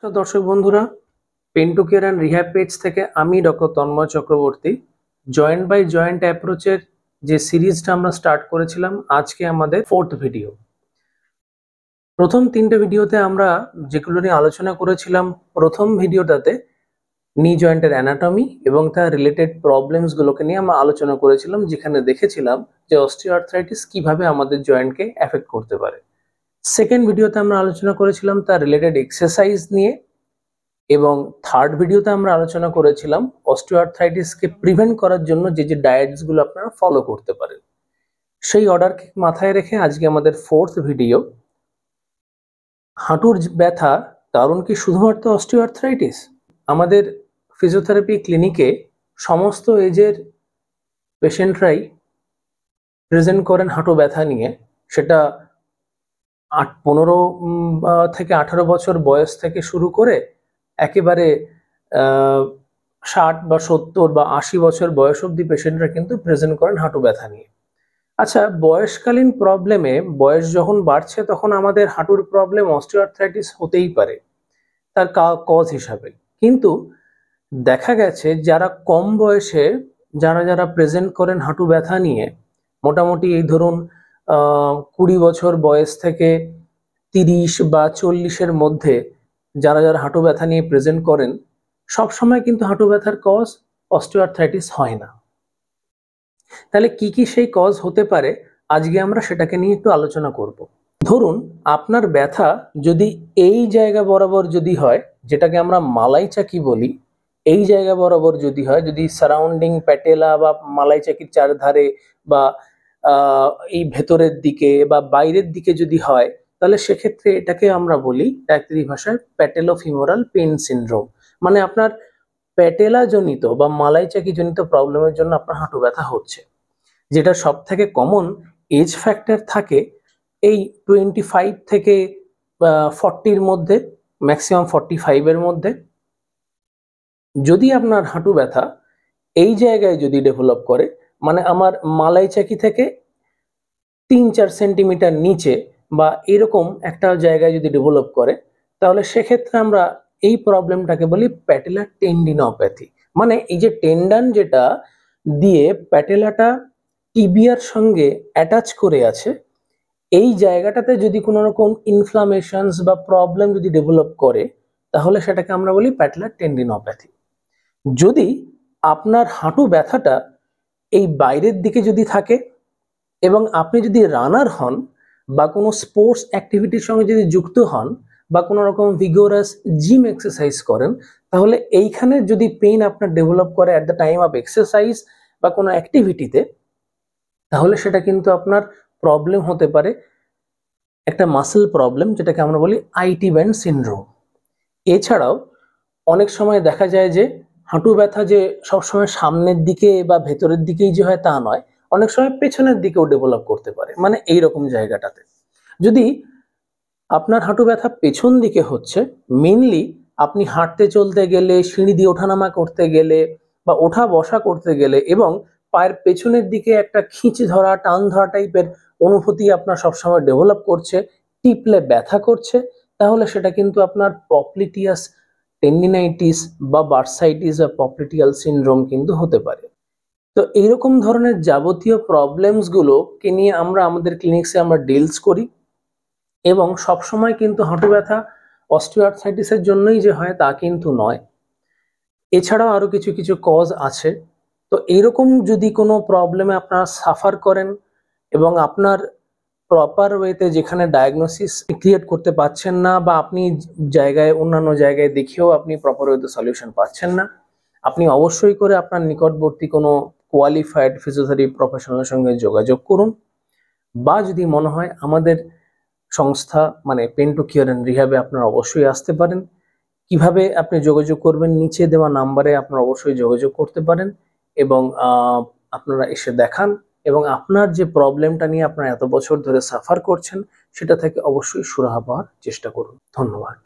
তো দর্শক বন্ধুরা, pain to care and rehab page থেকে আমি doctor Tanmay Chakraborty joint by joint অ্যাপ্রোচের যে সিরিজটা আমরা স্টার্ট করেছিলাম, আজকে আমাদের 4th ভিডিও। প্রথম 3টে ভিডিওতে আমরা যেগুলো নিয়ে আলোচনা করেছিলাম, প্রথম ভিডিওটাতে নি জয়েন্টের অ্যানাটমি এবং তার রিলেটেড প্রবলেমস গুলোকে নিয়ে আমরা আলোচনা করেছিলাম, যেখানে দেখেছিলাম যে অস্টিওআর্থ্রাইটিস কিভাবে আমাদের জয়েন্টকে এফেক্ট করতে পারে। সেকেন্ড ভিডিওতে আমরা আলোচনা করেছিলাম তার রিলেটেড এক্সারসাইজ নিয়ে, এবং থার্ড ভিডিওতে আমরা আলোচনা করেছিলাম অস্টিওআর্থ্রাইটিসকে প্রিভেন্ট করার জন্য যে যে ডায়েটস গুলো আপনারা ফলো করতে পারেন। সেই অর্ডারকে মাথায় রেখে আজকে আমাদের 4th ভিডিও, হাঁটুর ব্যথা কারণ কি শুধুমাত্র অস্টিওআর্থ্রাইটিস? আমাদের ফিজিওথেরাপি ক্লিনিকে সমস্ত এজের পেশেন্টরাই প্রেজেন্ট করেন হাঁটু ব্যথা নিয়ে। সেটা 15 থেকে 18 বছর বয়স থেকে শুরু করে একেবারে 60 বা 70 বা 80 বছর বয়স অব্দি পেশেন্টরা কিন্তু প্রেজেন্ট করেন হাঁটু ব্যথা নিয়ে। আচ্ছা, বয়সকালীন প্রবলেমে বয়স যখন বাড়ছে তখন আমাদের হাঁটুর প্রবলেম অস্টিওআর্থ্রাইটিস হতেই পারে তার কজ হিসাবে, কিন্তু দেখা গেছে যারা কম বয়সে যারা প্রেজেন্ট করেন হাঁটু ব্যথা নিয়ে, মোটামুটি এই ধরুন 20 বছর বয়স থেকে 30 বা 40-এর মধ্যে যারা হাঁটু ব্যথা নিয়ে প্রেজেন্ট করেন, সবসময় কিন্তু হাঁটু ব্যথার কজ অস্টিওআর্থ্রাইটিস হয় না। তাহলে কি কি সেই কজ হতে পারে, আজকে আমরা সেটাকে নিয়ে একটু আলোচনা করব। ধরুন আপনার ব্যথা যদি এই জায়গা বরাবর যদি হয়, যেটাকে আমরা মালাই চাকি বলি, এই জায়গা বরাবর যদি হয়, যদি সারাউন্ডিং প্যাটেলা বা মালাই চাকির চারধারে বা এই ভেতরের দিকে বা বাইরের দিকে যদি হয়, তাহলে সেক্ষেত্রে এটাকে আমরা বলি ডাক্তারি ভাষায় প্যাটেলোফিমোরাল পেন সিনড্রোম। মানে আপনার প্যাটেলা জনিত বা মালাই চাকি জনিত প্রবলেমের জন্য আপনার হাঁটু ব্যথা হচ্ছে, যেটা সব থেকে কমন এজ ফ্যাক্টর থাকে এই 25 থেকে 40-র মধ্যে, ম্যাক্সিমাম 45-এর মধ্যে। যদি আপনার হাঁটু ব্যথা এই জায়গায় যদি ডেভেলপ করে, মানে আমার মালাই চাকি থেকে 3-4 সেন্টিমিটার নিচে বা এরকম একটা জায়গায় যদি ডেভেলপ করে, তাহলে সেক্ষেত্রে আমরা এই প্রবলেমটাকে বলি প্যাটেলার টেন্ডিনোপ্যাথি। মানে এই যে টেন্ডন যেটা দিয়ে প্যাটেলাটা টিবিয়ার সঙ্গে অ্যাটাচ করে আছে, এই জায়গাটাতে যদি কোনো রকম ইনফ্লামেশনস বা প্রবলেম যদি ডেভেলপ করে, তাহলে সেটাকে আমরা বলি প্যাটেলার টেন্ডিনোপ্যাথি। যদি আপনার হাঁটু ব্যথাটা এই বাইরের দিকে যদি থাকে এবং আপনি যদি রানার হন বা কোনো স্পোর্টস অ্যাক্টিভিটির সঙ্গে যদি যুক্ত হন বা কোনো রকম ভিগোরাস জিম এক্সারসাইজ করেন, তাহলে এইখানে যদি পেইন আপনার ডেভেলপ করে at the time of exercise বা কোনো অ্যাক্টিভিটিতে, তাহলে সেটা কিন্তু আপনার প্রবলেম হতে পারে একটা মাসেল প্রবলেম, যেটাকে আমরা বলি আইটি ব্যান্ড সিনড্রোম। এছাড়াও অনেক সময় দেখা যায় যে হাঁটু ব্যথা যে সবসময় সামনের দিকে বা ভেতরের দিকেই যে হয় তা নয়, অনেক সময় পেছনের দিকেও ডেভেলপ করতে পারে। মানে এইরকম জায়গাটাতে যদি আপনার হাঁটু ব্যথা পেছন দিকে হচ্ছে, মেনলি আপনি হাঁটতে চলতে গেলে, সিঁড়ি দিয়ে ওঠানামা করতে গেলে বা ওঠা বসা করতে গেলে এবং পায়ের পেছনের দিকে একটা খিঁচ ধরা, টান ধরা টাইপের অনুভূতি আপনার সবসময় ডেভেলপ করছে, টিপলে ব্যথা করছে, তাহলে সেটা কিন্তু আপনার পপলিটিয়াস টেন্ডিনাইটিস বা বার্সাইটিস বা পপলিটিয়াল সিনড্রোম কিন্তু হতে পারে। তো এইরকম ধরনের যাবতীয় প্রবলেমস গুলোকে নিয়ে আমরা আমাদের ক্লিনিক্সে আমরা ডিলস করি, এবং সবসময় কিন্তু হাঁটু ব্যথা অস্টিওআর্থ্রাইটিসের জন্যই যে হয় তা কিন্তু নয়। এছাড়াও আরো কিছু কিছু কজ আছে। তো এইরকম যদি কোনো প্রবলেমে আপনারা সাফার করেন এবং আপনার প্রপার ওয়েতে যেখানে ডায়াগনোসিস ক্রিয়েট করতে পারছেন না, বা আপনি অন্যান্য জায়গায় দেখিয়েও আপনি প্রপার ওয়েতে সলিউশন পাচ্ছেন না, আপনি অবশ্যই করে আপনার নিকটবর্তী কোনো কোয়ালিফাইড ফিজিওথেরাপি প্রফেশনালের সঙ্গে যোগাযোগ করুন। বা যদি মনে হয় আমাদের সংস্থা মানে পেন টু কেয়ার অ্যান্ড রিহ্যাবে, আপনারা অবশ্যই আসতে পারেন। কিভাবে আপনি যোগাযোগ করবেন, নিচে দেওয়া নাম্বারে আপনারা অবশ্যই যোগাযোগ করতে পারেন এবং আপনারা এসে দেখান এবং আপনার যে প্রবলেমটা নিয়ে আপনারা এত বছর ধরে সাফার করছেন সেটা থেকে অবশ্যই সুরাহা পাওয়ার চেষ্টা করুন। ধন্যবাদ।